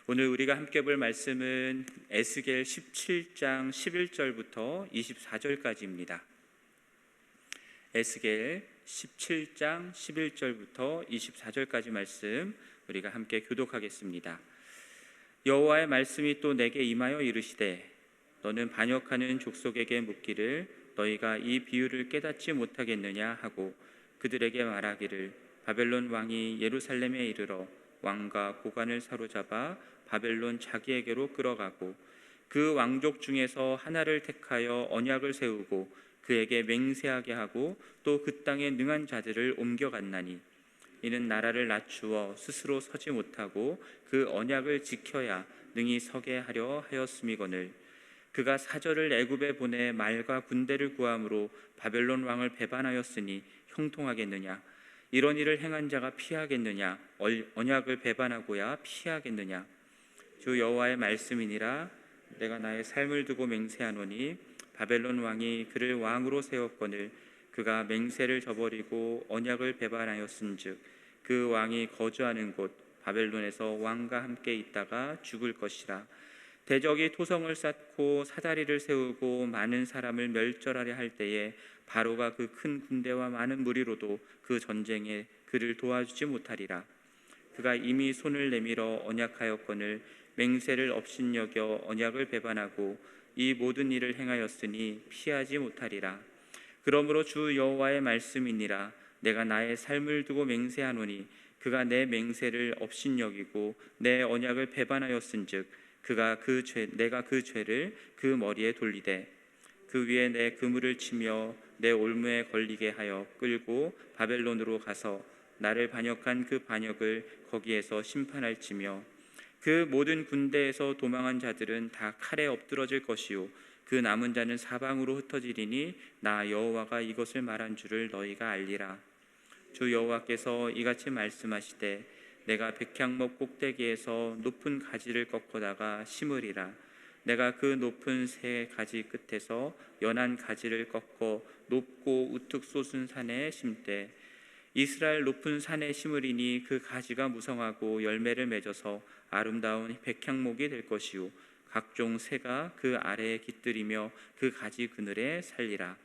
오늘 우리가 함께 볼 말씀은 에스겔 17장 11절부터 24절까지입니다. 에스겔 17장 11절부터 24절까지 말씀 우리가 함께 교독하겠습니다. 여호와의 말씀이 또 내게 임하여 이르시되 너는 반역하는 족속에게 묻기를 너희가 이 비유를 깨닫지 못하겠느냐 하고 그들에게 말하기를 바벨론 왕이 예루살렘에 이르러 왕과 고관을 사로잡아 바벨론 자기에게로 끌어가고 그 왕족 중에서 하나를 택하여 언약을 세우고 그에게 맹세하게 하고 또 그 땅에 능한 자들을 옮겨갔나니 이는 나라를 낮추어 스스로 서지 못하고 그 언약을 지켜야 능히 서게 하려 하였음이거늘 그가 사절을 애굽에 보내 말과 군대를 구함으로 바벨론 왕을 배반하였으니 형통하겠느냐 이런 일을 행한 자가 피하겠느냐 언약을 배반하고야 피하겠느냐 주 여호와의 말씀이니라 내가 나의 삶을 두고 맹세하노니 바벨론 왕이 그를 왕으로 세웠거늘 그가 맹세를 저버리고 언약을 배반하였은즉 그 왕이 거주하는 곳 바벨론에서 왕과 함께 있다가 죽을 것이라 대적이 토성을 쌓고 사다리를 세우고 많은 사람을 멸절하려 할 때에 바로가 그 큰 군대와 많은 무리로도 그 전쟁에 그를 도와주지 못하리라 그가 이미 손을 내밀어 언약하였거늘 맹세를 업신여겨 언약을 배반하고 이 모든 일을 행하였으니 피하지 못하리라 그러므로 주 여호와의 말씀이니라 내가 나의 삶을 두고 맹세하노니 그가 내 맹세를 업신여기고 내 언약을 배반하였은즉 내가 그 죄를 그 머리에 돌리되 그 위에 내 그물을 치며 내 올무에 걸리게 하여 끌고 바벨론으로 가서 나를 반역한 그 반역을 거기에서 심판할지며 그 모든 군대에서 도망한 자들은 다 칼에 엎드러질 것이요 그 남은 자는 사방으로 흩어지리니 나 여호와가 이것을 말한 줄을 너희가 알리라 주 여호와께서 이같이 말씀하시되 내가 백향목 꼭대기에서 높은 가지를 꺾어다가 심으리라 내가 그 높은 새 가지 끝에서 연한 가지를 꺾어 높고 우뚝 솟은 산에 심되 이스라엘 높은 산에 심으리니 그 가지가 무성하고 열매를 맺어서 아름다운 백향목이 될 것이요 각종 새가 그 아래에 깃들이며 그 가지 그늘에 살리라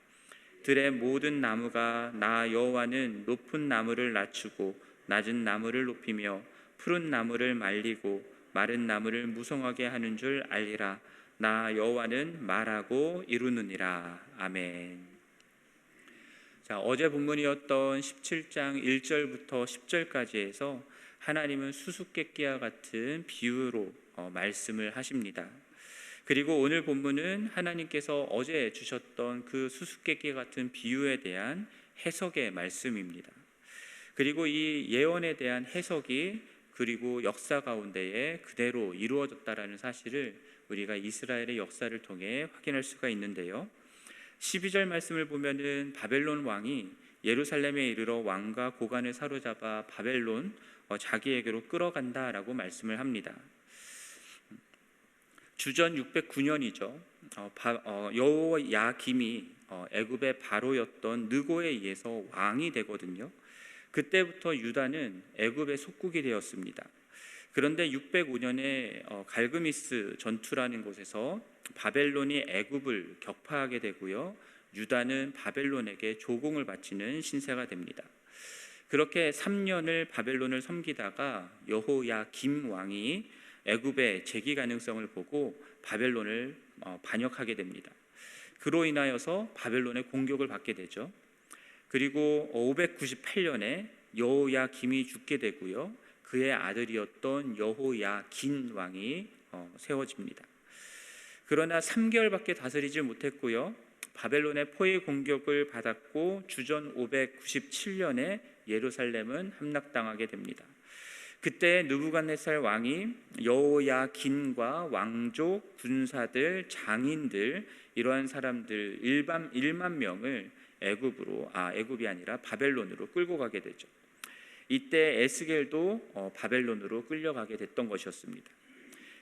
들의 모든 나무가 나 여호와는 높은 나무를 낮추고 낮은 나무를 높이며 푸른 나무를 말리고 마른 나무를 무성하게 하는 줄 알리라 나 여호와는 말하고 이루느니라 아멘. 자, 어제 본문이었던 17장 1절부터 10절까지에서 하나님은 수수께끼와 같은 비유로 말씀을 하십니다. 그리고 오늘 본문은 하나님께서 어제 주셨던 그 수수께끼 같은 비유에 대한 해석의 말씀입니다. 그리고 이 예언에 대한 해석이 그리고 역사 가운데에 그대로 이루어졌다라는 사실을 우리가 이스라엘의 역사를 통해 확인할 수가 있는데요. 12절 말씀을 보면은 바벨론 왕이 예루살렘에 이르러 왕과 고관을 사로잡아 바벨론 자기에게로 끌어간다라고 말씀을 합니다. 주전 609년이죠. 여호야김이 애굽의 바로였던 느고에 의해서 왕이 되거든요. 그때부터 유다는 애굽의 속국이 되었습니다. 그런데 605년에 갈그미스 전투라는 곳에서 바벨론이 애굽을 격파하게 되고요. 유다는 바벨론에게 조공을 바치는 신세가 됩니다. 그렇게 3년을 바벨론을 섬기다가 여호야김 왕이 애굽의 재기 가능성을 보고 바벨론을 반역하게 됩니다. 그로 인하여서 바벨론의 공격을 받게 되죠. 그리고 598년에 여호야김이 죽게 되고요. 그의 아들이었던 여호야긴 왕이 세워집니다. 그러나 3개월밖에 다스리지 못했고요. 바벨론의 포위 공격을 받았고 주전 597년에 예루살렘은 함락당하게 됩니다. 그때 느부갓네살 왕이 여호야긴과 왕족, 군사들, 장인들 이러한 사람들 1만 명을 애굽이 아니라 바벨론으로 끌고 가게 되죠. 이때 에스겔도 바벨론으로 끌려가게 됐던 것이었습니다.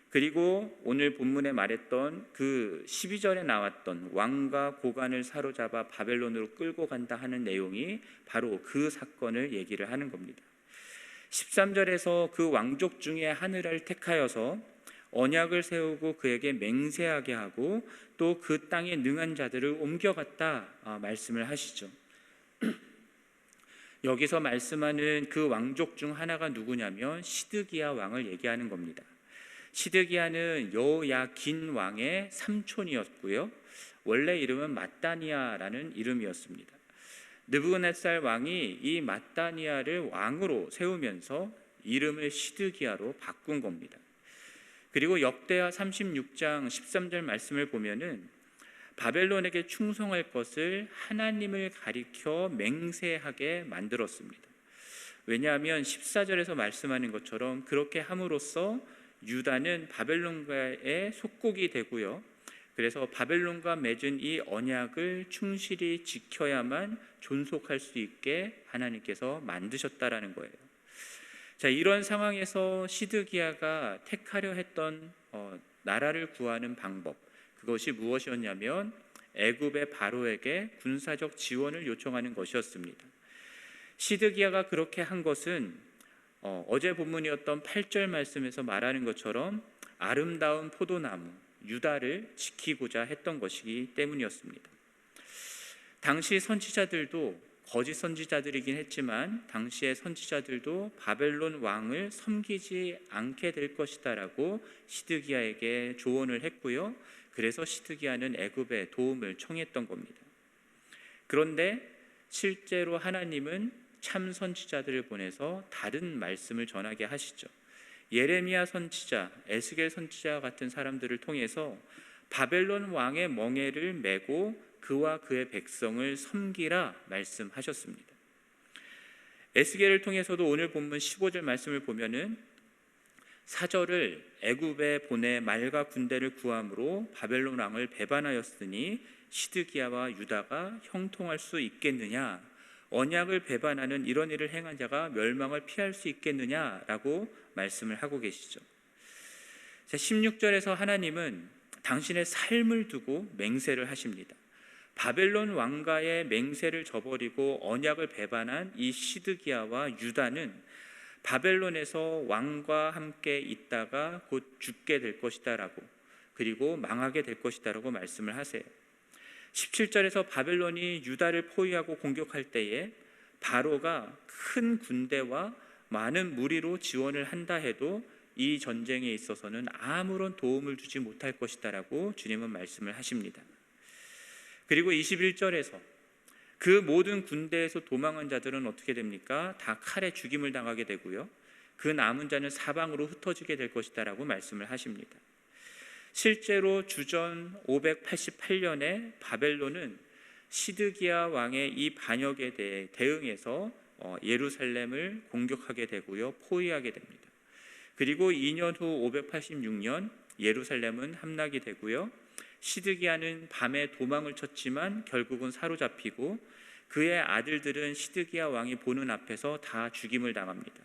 그리고 오늘 본문에 말했던 그 12절에 나왔던 왕과 고관을 사로잡아 바벨론으로 끌고 간다 하는 내용이 바로 그 사건을 얘기를 하는 겁니다. 13절에서 그 왕족 중에 하늘을 택하여서 언약을 세우고 그에게 맹세하게 하고 또 그 땅에 능한 자들을 옮겨갔다 말씀을 하시죠. 여기서 말씀하는 그 왕족 중 하나가 누구냐면 시드기야 왕을 얘기하는 겁니다. 시드기야는 여호야긴 왕의 삼촌이었고요. 원래 이름은 mat단이야라는 이름이었습니다. 느부갓네살 왕이 이 mat단이야를 왕으로 세우면서 이름을 시드기야로 바꾼 겁니다. 그리고 역대하 36장 13절 말씀을 보면은 바벨론에게 충성할 것을 하나님을 가리켜 맹세하게 만들었습니다. 왜냐하면 14절에서 말씀하는 것처럼 그렇게 함으로써 유다는 바벨론과의 속국이 되고요. 그래서 바벨론과 맺은 이 언약을 충실히 지켜야만 존속할 수 있게 하나님께서 만드셨다라는 거예요. 자, 이런 상황에서 시드기야가 택하려 했던 나라를 구하는 방법, 그것이 무엇이었냐면 애굽의 바로에게 군사적 지원을 요청하는 것이었습니다. 시드기야가 그렇게 한 것은 어제 본문이었던 8절 말씀에서 말하는 것처럼 아름다운 포도나무 유다를 지키고자 했던 것이기 때문이었습니다. 당시 선지자들도 거짓 선지자들이긴 했지만 당시의 선지자들도 바벨론 왕을 섬기지 않게 될 것이다라고 시드기야에게 조언을 했고요. 그래서 시드기야는 애굽의 도움을 청했던 겁니다. 그런데 실제로 하나님은 참 선지자들을 보내서 다른 말씀을 전하게 하시죠. 예레미야 선지자, 에스겔 선지자 같은 사람들을 통해서 바벨론 왕의 멍에를 메고 그와 그의 백성을 섬기라 말씀하셨습니다. 에스겔을 통해서도 오늘 본문 15절 말씀을 보면은 사절을 애굽에 보내 말과 군대를 구함으로 바벨론 왕을 배반하였으니 시드기야와 유다가 형통할 수 있겠느냐, 언약을 배반하는 이런 일을 행한 자가 멸망을 피할 수 있겠느냐라고 말씀을 하고 계시죠. 16절에서 하나님은 당신의 삶을 두고 맹세를 하십니다. 바벨론 왕가의 맹세를 저버리고 언약을 배반한 이 시드기야와 유다는 바벨론에서 왕과 함께 있다가 곧 죽게 될 것이다라고, 그리고 망하게 될 것이다라고 말씀을 하세요. 17절에서 바벨론이 유다를 포위하고 공격할 때에 바로가 큰 군대와 많은 무리로 지원을 한다 해도 이 전쟁에 있어서는 아무런 도움을 주지 못할 것이다라고 주님은 말씀을 하십니다. 그리고 21절에서 그 모든 군대에서 도망한 자들은 어떻게 됩니까? 다 칼에 죽임을 당하게 되고요. 그 남은 자는 사방으로 흩어지게 될 것이다라고 말씀을 하십니다. 실제로 주전 588년에 바벨론은 시드기야 왕의 이 반역에 대해 대응해서 예루살렘을 공격하게 되고요. 포위하게 됩니다. 그리고 2년 후 586년 예루살렘은 함락이 되고요. 시드기야는 밤에 도망을 쳤지만 결국은 사로잡히고 그의 아들들은 시드기야 왕이 보는 앞에서 다 죽임을 당합니다.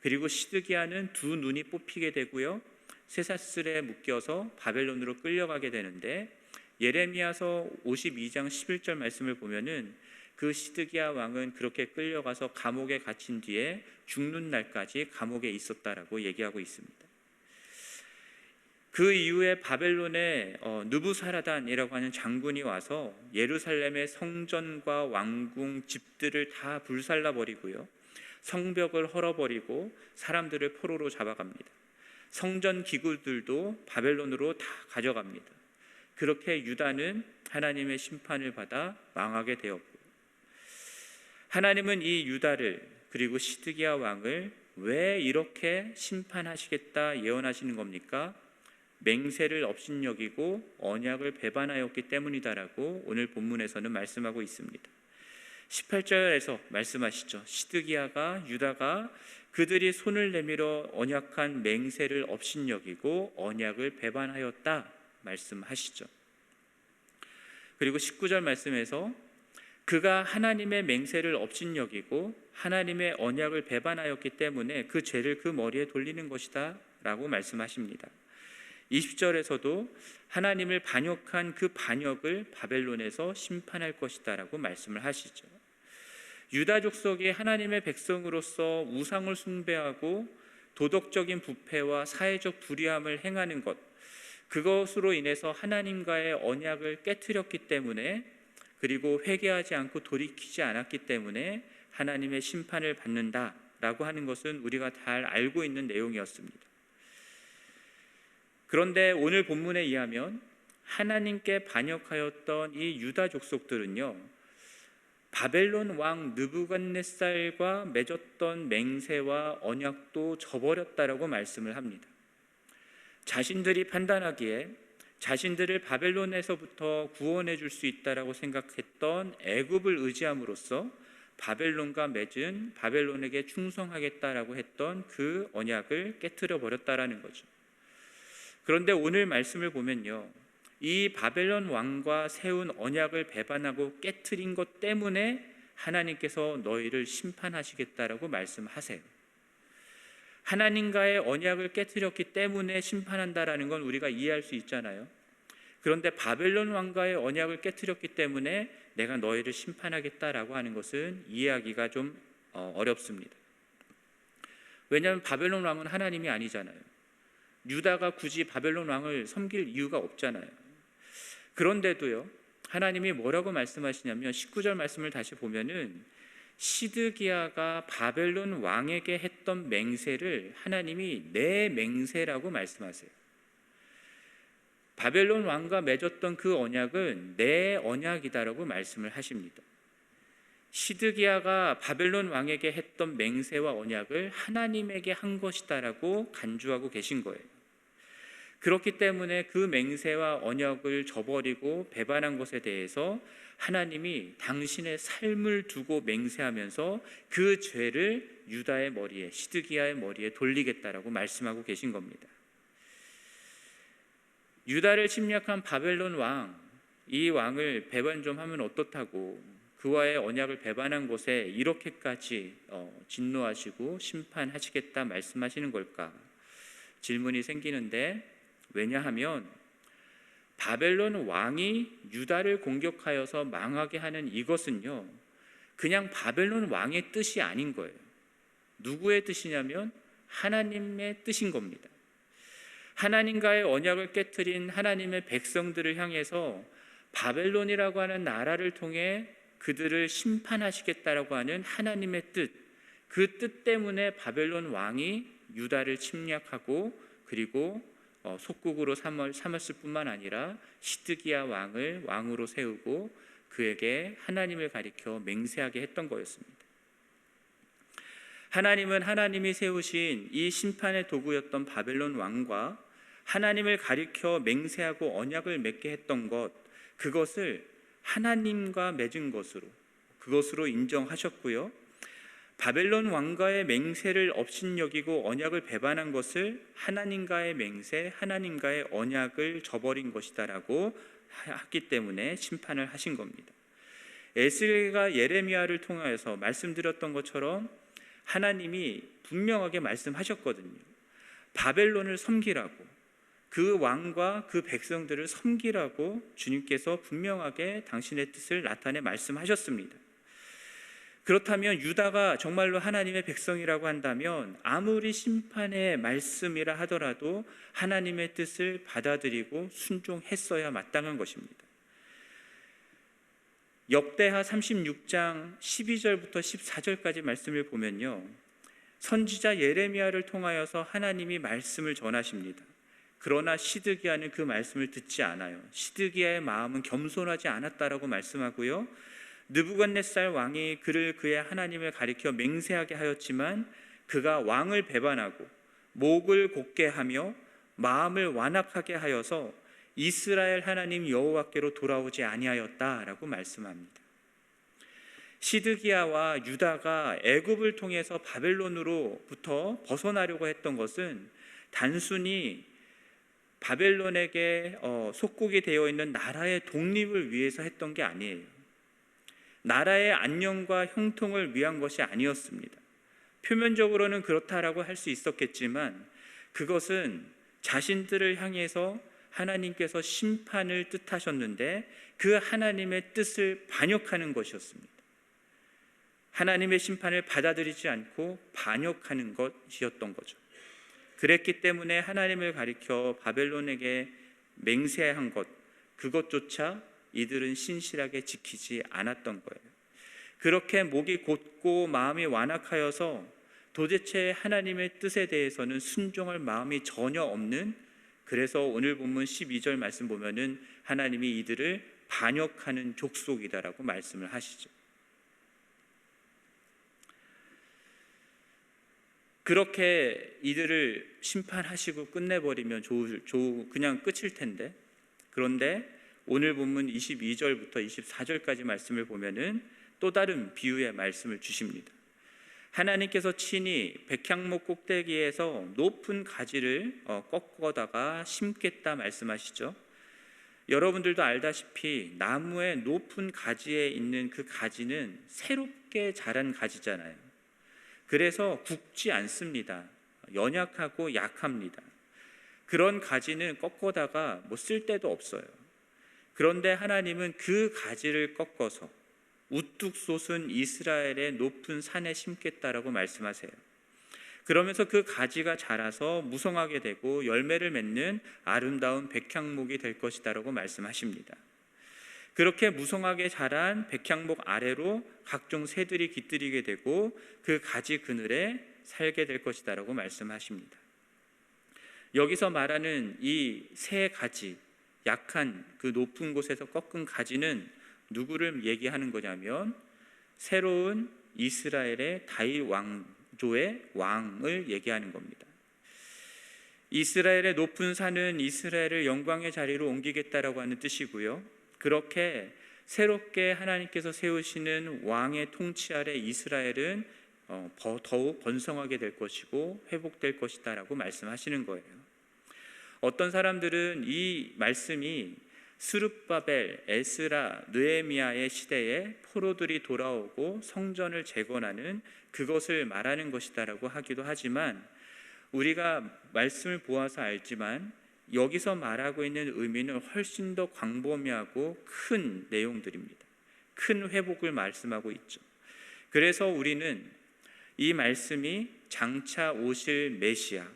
그리고 시드기야는 두 눈이 뽑히게 되고요. 쇠사슬에 묶여서 바벨론으로 끌려가게 되는데 예레미야서 52장 11절 말씀을 보면은 그 시드기야 왕은 그렇게 끌려가서 감옥에 갇힌 뒤에 죽는 날까지 감옥에 있었다라고 얘기하고 있습니다. 그 이후에 바벨론의 느부사라단이라고 하는 장군이 와서 예루살렘의 성전과 왕궁 집들을 다 불살라버리고요. 성벽을 헐어버리고 사람들을 포로로 잡아갑니다. 성전 기구들도 바벨론으로 다 가져갑니다. 그렇게 유다는 하나님의 심판을 받아 망하게 되었고, 하나님은 이 유다를 그리고 시드기야 왕을 왜 이렇게 심판하시겠다 예언하시는 겁니까? 맹세를 업신여기고 언약을 배반하였기 때문이다라고 오늘 본문에서는 말씀하고 있습니다. 18절에서 말씀하시죠. 시드기야가 유다가 그들이 손을 내밀어 언약한 맹세를 업신여기고 언약을 배반하였다 말씀하시죠. 그리고 19절 말씀에서 그가 하나님의 맹세를 업신여기고 하나님의 언약을 배반하였기 때문에 그 죄를 그 머리에 돌리는 것이다 라고 말씀하십니다. 20절에서도 하나님을 반역한 그 반역을 바벨론에서 심판할 것이다 라고 말씀을 하시죠. 유다 족속이 하나님의 백성으로서 우상을 숭배하고 도덕적인 부패와 사회적 불의함을 행하는 것, 그것으로 인해서 하나님과의 언약을 깨트렸기 때문에, 그리고 회개하지 않고 돌이키지 않았기 때문에 하나님의 심판을 받는다라고 하는 것은 우리가 잘 알고 있는 내용이었습니다. 그런데 오늘 본문에 의하면 하나님께 반역하였던 이 유다 족속들은요, 바벨론 왕 느부갓네살과 맺었던 맹세와 언약도 저버렸다라고 말씀을 합니다. 자신들이 판단하기에 자신들을 바벨론에서부터 구원해 줄 수 있다라고 생각했던 애굽을 의지함으로써 바벨론과 맺은, 바벨론에게 충성하겠다라고 했던 그 언약을 깨트려 버렸다라는 거죠. 그런데 오늘 말씀을 보면요, 이 바벨론 왕과 세운 언약을 배반하고 깨트린 것 때문에 하나님께서 너희를 심판하시겠다라고 말씀하세요. 하나님과의 언약을 깨트렸기 때문에 심판한다라는 건 우리가 이해할 수 있잖아요. 그런데 바벨론 왕과의 언약을 깨트렸기 때문에 내가 너희를 심판하겠다라고 하는 것은 이해하기가 좀 어렵습니다. 왜냐하면 바벨론 왕은 하나님이 아니잖아요. 유다가 굳이 바벨론 왕을 섬길 이유가 없잖아요. 그런데도요, 하나님이 뭐라고 말씀하시냐면 19절 말씀을 다시 보면은 시드기야가 바벨론 왕에게 했던 맹세를 하나님이 내 맹세라고 말씀하세요. 바벨론 왕과 맺었던 그 언약은 내 언약이다라고 말씀을 하십니다. 시드기야가 바벨론 왕에게 했던 맹세와 언약을 하나님에게 한 것이다라고 간주하고 계신 거예요. 그렇기 때문에 그 맹세와 언약을 저버리고 배반한 것에 대해서 하나님이 당신의 삶을 두고 맹세하면서 그 죄를 유다의 머리에, 시드기야의 머리에 돌리겠다라고 말씀하고 계신 겁니다. 유다를 침략한 바벨론 왕, 이 왕을 배반 좀 하면 어떻다고 그와의 언약을 배반한 곳에 이렇게까지 진노하시고 심판하시겠다 말씀하시는 걸까? 질문이 생기는데, 왜냐하면 바벨론 왕이 유다를 공격하여서 망하게 하는 이것은요, 그냥 바벨론 왕의 뜻이 아닌 거예요. 누구의 뜻이냐면 하나님의 뜻인 겁니다. 하나님과의 언약을 깨트린 하나님의 백성들을 향해서 바벨론이라고 하는 나라를 통해 그들을 심판하시겠다라고 하는 하나님의 뜻, 그 뜻 때문에 바벨론 왕이 유다를 침략하고 그리고 속국으로 삼았을 뿐만 아니라 시드기야 왕을 왕으로 세우고 그에게 하나님을 가리켜 맹세하게 했던 거였습니다. 하나님은 하나님이 세우신 이 심판의 도구였던 바벨론 왕과 하나님을 가리켜 맹세하고 언약을 맺게 했던 것, 그것을 하나님과 맺은 그것으로 인정하셨고요. 바벨론 왕과의 맹세를 업신여기고 언약을 배반한 것을 하나님과의 맹세, 하나님과의 언약을 저버린 것이다라고 했기 때문에 심판을 하신 겁니다. 에스겔과 예레미야를 통하여서 말씀드렸던 것처럼 하나님이 분명하게 말씀하셨거든요. 바벨론을 섬기라고, 그 왕과 그 백성들을 섬기라고 주님께서 분명하게 당신의 뜻을 나타내 말씀하셨습니다. 그렇다면 유다가 정말로 하나님의 백성이라고 한다면 아무리 심판의 말씀이라 하더라도 하나님의 뜻을 받아들이고 순종했어야 마땅한 것입니다. 역대하 36장 12절부터 14절까지 말씀을 보면요, 선지자 예레미야를 통하여서 하나님이 말씀을 전하십니다. 그러나 시드기야는 그 말씀을 듣지 않아요. 시드기야의 마음은 겸손하지 않았다라고 말씀하고요, 느부갓네살 왕이 그를 그의 하나님을 가리켜 맹세하게 하였지만 그가 왕을 배반하고 목을 곧게 하며 마음을 완악하게 하여서 이스라엘 하나님 여호와께로 돌아오지 아니하였다라고 말씀합니다. 시드기야와 유다가 애굽을 통해서 바벨론으로부터 벗어나려고 했던 것은 단순히 바벨론에게 속국이 되어 있는 나라의 독립을 위해서 했던 게 아니에요. 나라의 안녕과 형통을 위한 것이 아니었습니다. 표면적으로는 그렇다라고 할 수 있었겠지만 그것은 자신들을 향해서 하나님께서 심판을 뜻하셨는데 그 하나님의 뜻을 반역하는 것이었습니다. 하나님의 심판을 받아들이지 않고 반역하는 것이었던 거죠. 그랬기 때문에 하나님을 가리켜 바벨론에게 맹세한 것, 그것조차 이들은 신실하게 지키지 않았던 거예요. 그렇게 목이 곧고 마음이 완악하여서 도대체 하나님의 뜻에 대해서는 순종할 마음이 전혀 없는, 그래서 오늘 본문 12절 말씀 보면은 하나님이 이들을 반역하는 족속이다라고 말씀을 하시죠. 그렇게 이들을 심판하시고 끝내버리면 그냥 끝일 텐데, 그런데 오늘 본문 22절부터 24절까지 말씀을 보면은 또 다른 비유의 말씀을 주십니다. 하나님께서 친히 백향목 꼭대기에서 높은 가지를 꺾어다가 심겠다 말씀하시죠. 여러분들도 알다시피 나무의 높은 가지에 있는 그 가지는 새롭게 자란 가지잖아요. 그래서 굵지 않습니다. 연약하고 약합니다. 그런 가지는 꺾어다가 쓸 데도 없어요. 그런데 하나님은 그 가지를 꺾어서 우뚝 솟은 이스라엘의 높은 산에 심겠다라고 말씀하세요. 그러면서 그 가지가 자라서 무성하게 되고 열매를 맺는 아름다운 백향목이 될 것이다라고 말씀하십니다. 그렇게 무성하게 자란 백향목 아래로 각종 새들이 깃들이게 되고 그 가지 그늘에 살게 될 것이다라고 말씀하십니다. 여기서 말하는 이 새 가지, 약한 그 높은 곳에서 꺾은 가지는 누구를 얘기하는 거냐면 새로운 이스라엘의 다윗 왕조의 왕을 얘기하는 겁니다. 이스라엘의 높은 산은 이스라엘을 영광의 자리로 옮기겠다라고 하는 뜻이고요. 그렇게 새롭게 하나님께서 세우시는 왕의 통치 아래 이스라엘은 더욱 번성하게 될 것이고 회복될 것이다라고 말씀하시는 거예요. 어떤 사람들은 이 말씀이 스룹바벨, 에스라, 느헤미야의 시대에 포로들이 돌아오고 성전을 재건하는 그것을 말하는 것이다라고 하기도 하지만, 우리가 말씀을 보아서 알지만 여기서 말하고 있는 의미는 훨씬 더 광범위하고 큰 내용들입니다. 큰 회복을 말씀하고 있죠. 그래서 우리는 이 말씀이 장차 오실 메시아,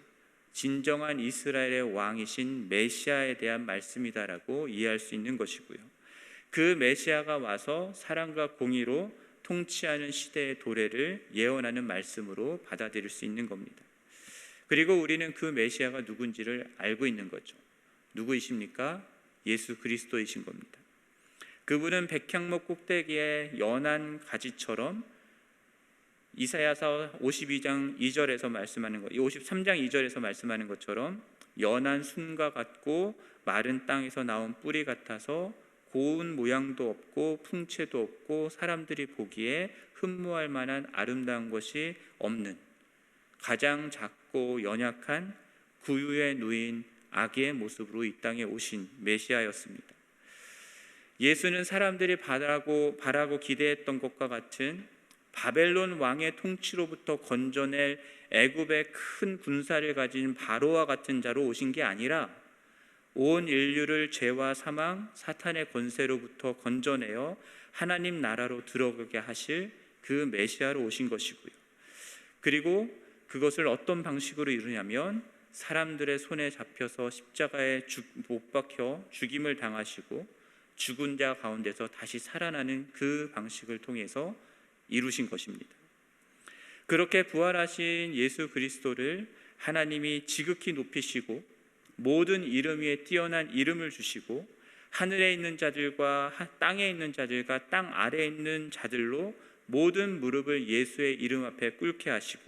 진정한 이스라엘의 왕이신 메시아에 대한 말씀이다라고 이해할 수 있는 것이고요. 그 메시아가 와서 사랑과 공의로 통치하는 시대의 도래를 예언하는 말씀으로 받아들일 수 있는 겁니다. 그리고 우리는 그 메시아가 누군지를 알고 있는 거죠. 누구이십니까? 예수 그리스도이신 겁니다. 그분은 백향목 꼭대기에 연한 가지처럼 이사야서 52장 2절에서 말씀하는 것, 53장 2절에서 말씀하는 것처럼 연한 순과 같고 마른 땅에서 나온 뿌리 같아서 고운 모양도 없고 풍채도 없고 사람들이 보기에 흠모할 만한 아름다운 것이 없는 가장 작고 연약한 구유에 누인 아기의 모습으로 이 땅에 오신 메시아였습니다. 예수는 사람들이 바라고 기대했던 것과 같은 바벨론 왕의 통치로부터 건져낼 애굽의 큰 군사를 가진 바로와 같은 자로 오신 게 아니라 온 인류를 죄와 사망, 사탄의 권세로부터 건져내어 하나님 나라로 들어가게 하실 그 메시아로 오신 것이고요. 그리고 그것을 어떤 방식으로 이루냐면 사람들의 손에 잡혀서 십자가에 못 박혀 죽임을 당하시고 죽은 자 가운데서 다시 살아나는 그 방식을 통해서 이루신 것입니다. 그렇게 부활하신 예수 그리스도를 하나님이 지극히 높이시고 모든 이름 위에 뛰어난 이름을 주시고 하늘에 있는 자들과 땅에 있는 자들과 땅 아래에 있는 자들로 모든 무릎을 예수의 이름 앞에 꿇게 하시고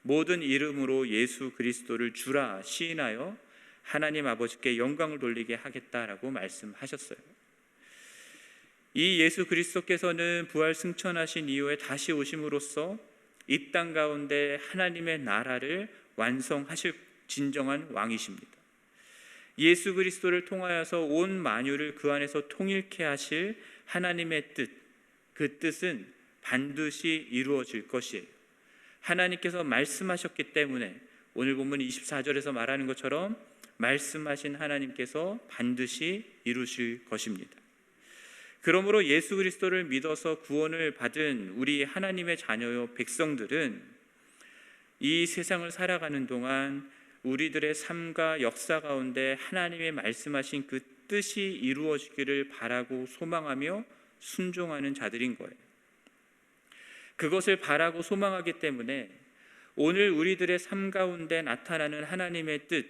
모든 이름으로 예수 그리스도를 주라 시인하여 하나님 아버지께 영광을 돌리게 하겠다라고 말씀하셨어요. 이 예수 그리스도께서는 부활 승천하신 이후에 다시 오심으로써 이 땅 가운데 하나님의 나라를 완성하실 진정한 왕이십니다. 예수 그리스도를 통하여서 온 만유를 그 안에서 통일케 하실 하나님의 뜻, 그 뜻은 반드시 이루어질 것이에요. 하나님께서 말씀하셨기 때문에 오늘 본문 24절에서 말하는 것처럼 말씀하신 하나님께서 반드시 이루실 것입니다. 그러므로 예수 그리스도를 믿어서 구원을 받은 우리 하나님의 자녀요 백성들은 이 세상을 살아가는 동안 우리들의 삶과 역사 가운데 하나님의 말씀하신 그 뜻이 이루어지기를 바라고 소망하며 순종하는 자들인 거예요. 그것을 바라고 소망하기 때문에 오늘 우리들의 삶 가운데 나타나는 하나님의 뜻,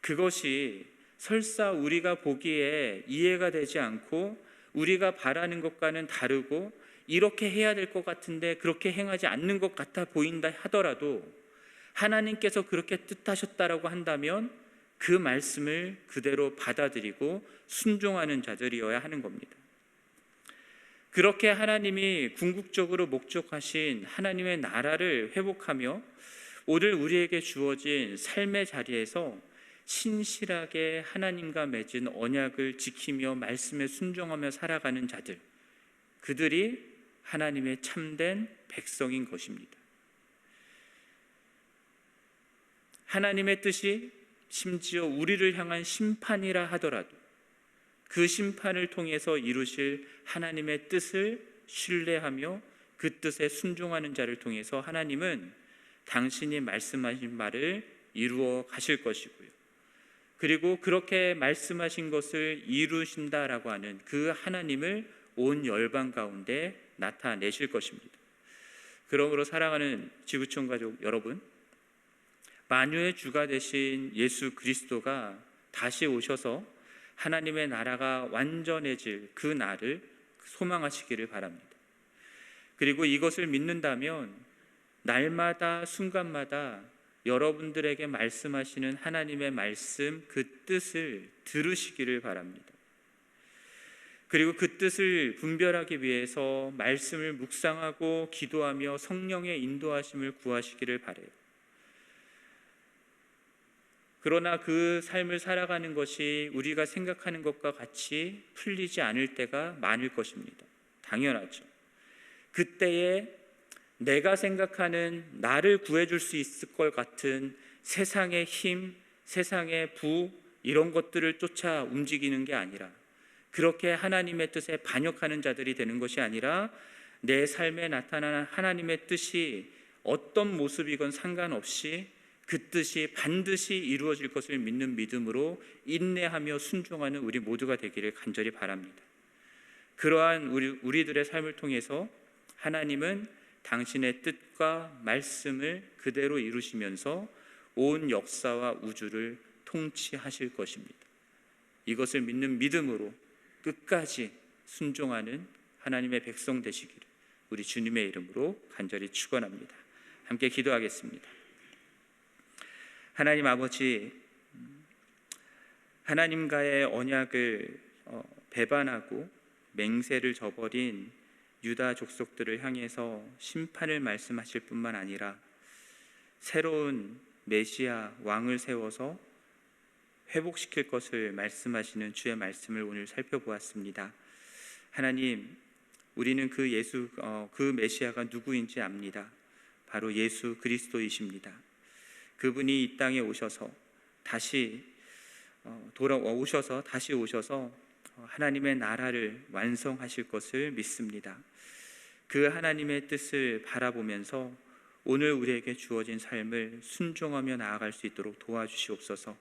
그것이 설사 우리가 보기에 이해가 되지 않고 우리가 바라는 것과는 다르고 이렇게 해야 될 것 같은데 그렇게 행하지 않는 것 같아 보인다 하더라도 하나님께서 그렇게 뜻하셨다라고 한다면 그 말씀을 그대로 받아들이고 순종하는 자들이어야 하는 겁니다. 그렇게 하나님이 궁극적으로 목적하신 하나님의 나라를 회복하며 오늘 우리에게 주어진 삶의 자리에서 신실하게 하나님과 맺은 언약을 지키며 말씀에 순종하며 살아가는 자들, 그들이 하나님의 참된 백성인 것입니다. 하나님의 뜻이 심지어 우리를 향한 심판이라 하더라도 그 심판을 통해서 이루실 하나님의 뜻을 신뢰하며 그 뜻에 순종하는 자를 통해서 하나님은 당신이 말씀하신 말을 이루어 가실 것이고요. 그리고 그렇게 말씀하신 것을 이루신다라고 하는 그 하나님을 온 열방 가운데 나타내실 것입니다. 그러므로 사랑하는 지구촌 가족 여러분, 만유의 주가 되신 예수 그리스도가 다시 오셔서 하나님의 나라가 완전해질 그 날을 소망하시기를 바랍니다. 그리고 이것을 믿는다면 날마다 순간마다 여러분들에게 말씀하시는 하나님의 말씀, 그 뜻을 들으시기를 바랍니다. 그리고 그 뜻을 분별하기 위해서 말씀을 묵상하고 기도하며 성령의 인도하심을 구하시기를 바라요. 그러나 그 삶을 살아가는 것이 우리가 생각하는 것과 같이 풀리지 않을 때가 많을 것입니다. 당연하죠. 그때에 내가 생각하는 나를 구해줄 수 있을 것 같은 세상의 힘, 세상의 부, 이런 것들을 쫓아 움직이는 게 아니라, 그렇게 하나님의 뜻에 반역하는 자들이 되는 것이 아니라 내 삶에 나타나는 하나님의 뜻이 어떤 모습이건 상관없이 그 뜻이 반드시 이루어질 것을 믿는 믿음으로 인내하며 순종하는 우리 모두가 되기를 간절히 바랍니다. 그러한 우리들의 삶을 통해서 하나님은 당신의 뜻과 말씀을 그대로 이루시면서 온 역사와 우주를 통치하실 것입니다. 이것을 믿는 믿음으로 끝까지 순종하는 하나님의 백성 되시기를 우리 주님의 이름으로 간절히 축원합니다. 함께 기도하겠습니다. 하나님 아버지, 하나님과의 언약을 배반하고 맹세를 저버린 유다 족속들을 향해서 심판을 말씀하실 뿐만 아니라 새로운 메시아 왕을 세워서 회복시킬 것을 말씀하시는 주의 말씀을 오늘 살펴보았습니다. 하나님, 우리는 그 메시아가 누구인지 압니다. 바로 예수 그리스도이십니다. 그분이 이 땅에 오셔서 다시 오셔서 하나님의 나라를 완성하실 것을 믿습니다. 그 하나님의 뜻을 바라보면서 오늘 우리에게 주어진 삶을 순종하며 나아갈 수 있도록 도와주시옵소서.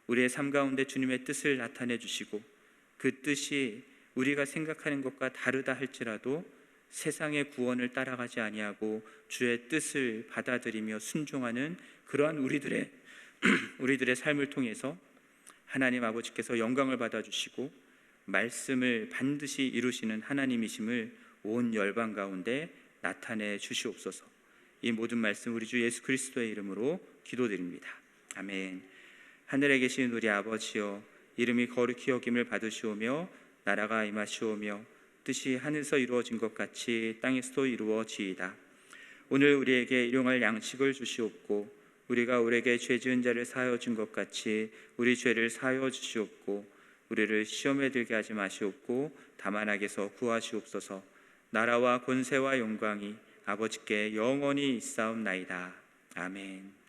우리의 삶 가운데 주님의 뜻을 나타내 주시고 그 뜻이 우리가 생각하는 것과 다르다 할지라도 세상의 구원을 따라가지 아니하고 주의 뜻을 받아들이며 순종하는 그러한 우리들의 삶을 통해서 하나님 아버지께서 영광을 받아주시고 말씀을 반드시 이루시는 하나님이심을 온 열방 가운데 나타내 주시옵소서. 이 모든 말씀 우리 주 예수 그리스도의 이름으로 기도드립니다. 아멘. 하늘에 계신 우리 아버지여, 이름이 거룩히 여김을 받으시오며 나라가 임하시오며 뜻이 하늘에서 이루어진 것 같이 땅에서도 이루어지이다. 오늘 우리에게 일용할 양식을 주시옵고 우리가 우리에게 죄 지은 자를 사하여 준 것 같이 우리 죄를 사하여 주시옵고 우리를 시험에 들게 하지 마시옵고 다만 악에서 구하시옵소서. 나라와 권세와 영광이 아버지께 영원히 있사옵나이다. 아멘.